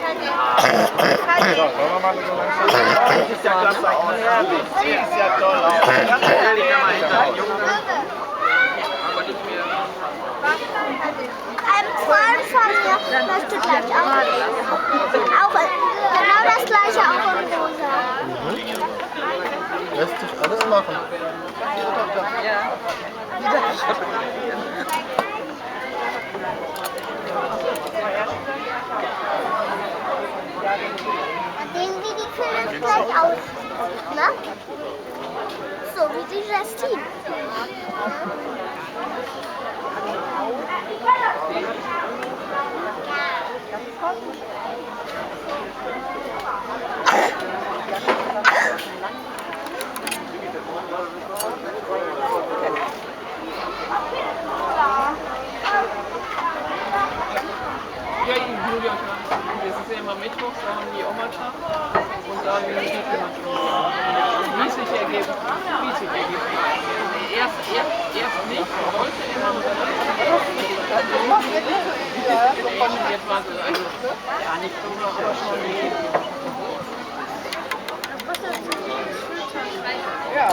So, wollen wir mal so langsam? Das ist ja klasse aus. Sieht ja toll aus. Ganz ehrlich, Ein Freund von mir möchte gleich auch genau das gleiche auch in rosa. Lässt sich alles machen. Sehen wie die Kühe gleich aus. Ne? So wie die Justine. Ja, Julia, das ist ja immer Mittwochs, da haben die Oma-Tag und da haben wir Musik gemacht. Wie sich ergeben. Erst nicht, heute immer und dann jetzt war es also, ja, nicht so, aber schon nicht. Ja.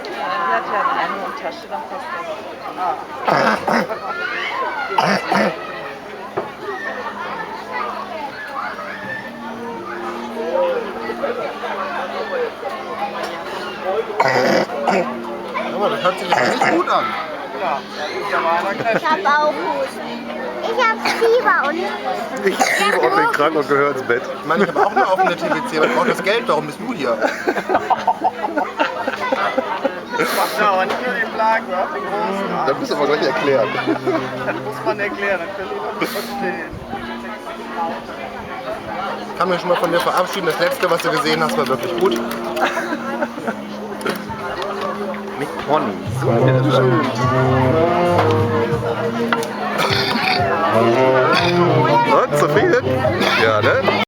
Die hat ja eine Handtasche, dann passt das. Aber das hört sich jetzt nicht gut an. Ja, ja, war einer Ich habe auch Husten. Ich habe Fieber und Ich schiebe auf den Kranken und gehöre ins Bett. Ich meine, ich habe auch eine offene TBC, aber ich brauche das Geld, warum bist du hier? Ja, aber nicht nur den Blagen, auch den großen. Das müssen wir gleich erklären. Das muss man erklären, dann können die Leute nicht verstehen. Ich kann mich schon mal von dir verabschieden. Das letzte, was du gesehen hast, war wirklich gut. Nicht Pony. So schön. Und Sophie?